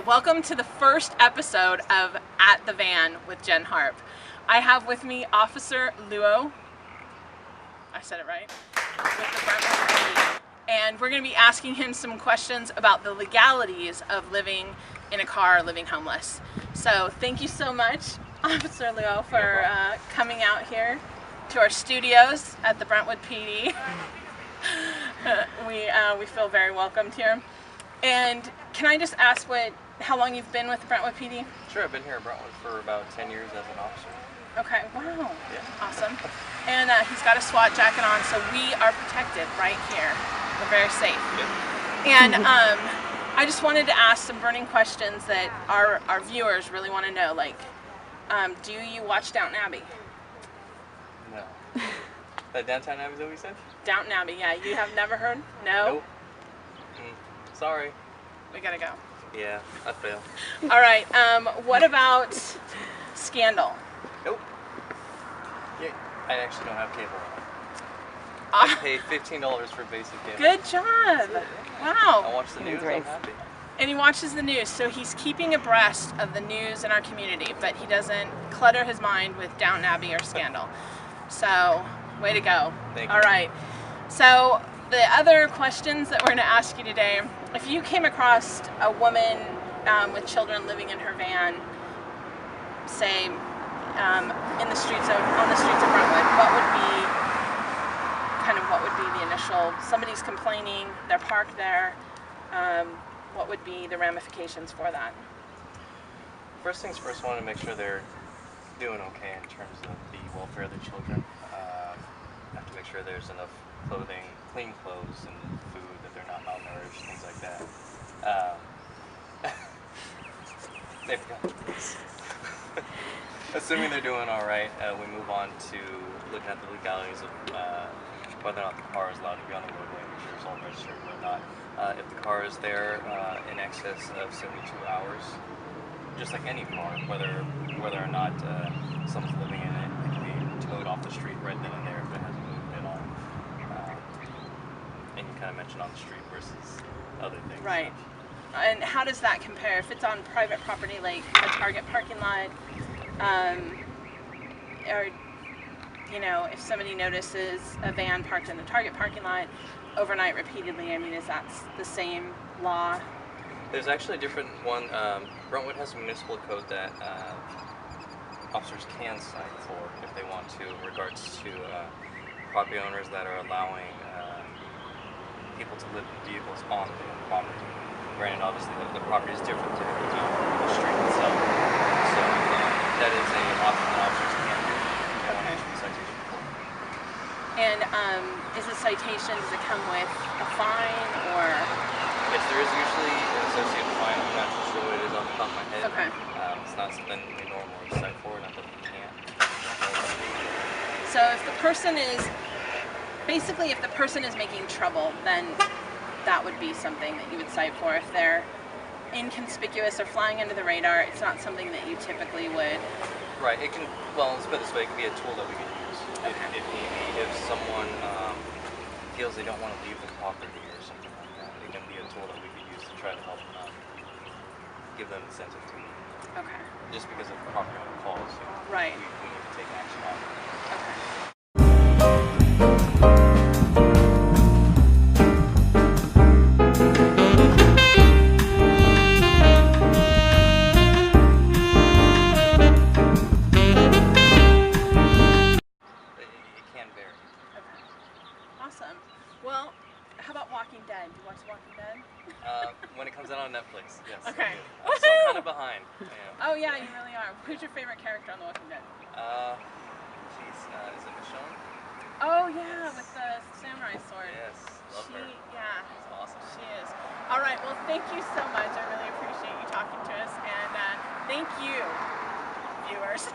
welcome to the first episode of At the Van with Jen Harp. I have with me Officer Luo. I said it right. With the Brentwood PD. And we're going to be asking him some questions about the legalities of living in a car, living homeless. So thank you so much, Officer Luo, for coming out here to our studios at the Brentwood PD. We feel very welcomed here. And can I just ask how long you've been with the Brentwood PD? Sure, I've been here at Brentwood for about 10 years as an officer. Okay, wow. Yeah. Awesome. And he's got a SWAT jacket on, so we are protected right here. We're very safe. Yeah. And I just wanted to ask some burning questions that our viewers really want to know. Like, do you watch Downton Abbey? No. That Downtown Abbey that we said? Downton Abbey, yeah. You have never heard? No? Nope. Sorry. We gotta go. Yeah, I fail. All right. What about Scandal? Nope. Yeah, I actually don't have cable. I pay $15 for basic cable. Good job. Wow. I watch the news, I'm happy. And he watches the news, so he's keeping abreast of the news in our community, but he doesn't clutter his mind with Downton Abbey or Scandal. So, way to go. Thank you. All right. So, the other questions that we're going to ask you today, if you came across a woman with children living in her van, say on the streets of Brentwood, what would be the initial? Somebody's complaining, they're parked there. What would be the ramifications for that? First things first, I want to make sure they're doing okay in terms of the welfare of the children. Have to make sure there's enough clothing, clean clothes, and food, that they're not malnourished, things like that. There we go. Assuming they're doing all right, we move on to looking at the legalities of whether or not the car is allowed to be on the roadway, make sure it's all registered or not. If the car is there in excess of 72 hours, just like any car, whether or not someone's living in it, it can be towed off the street right then and there if it hasn't moved at all. And you kind of mentioned on the street versus other things. Right. And how does that compare? If it's on private property, like a Target parking lot, or if somebody notices a van parked in the Target parking lot overnight repeatedly, I mean, is that the same law? There's actually a different one. Brentwood has a municipal code that officers can cite for if they want to, in regards to property owners that are allowing people to live in vehicles on their own property. Granted, obviously, the property is different than the street itself. So that is an option that officers can do if they want to issue a citation for. And is a citation, does it come with a fine or? Yes, there is usually an associated fine. I'm not sure what it is off the top of my head. Okay. It's not something we normally cite for, not that we can't. So if the person is making trouble, then that would be something that you would cite for. If they're inconspicuous or flying under the radar, it's not something that you typically would. Right. It can. Well, let's put it this way. It can be a tool that we can use if someone feels they don't want to leave the property or something like that. It can be a tool that we could use to try to help them out, give them incentive to leave. Okay. Just because of the property owner calls, right. We need to take action on it. Okay. Awesome. Well, how about Walking Dead? Do you watch Walking Dead? When it comes out on Netflix, yes. Okay. So I'm kind of behind. Oh yeah, you really are. Who's your favorite character on The Walking Dead? Is it Michonne? Oh yeah, with the samurai sword. Yes, love her. Yeah. That's awesome. She is. All right. Well, thank you so much. I really appreciate you talking to us, and thank you, viewers.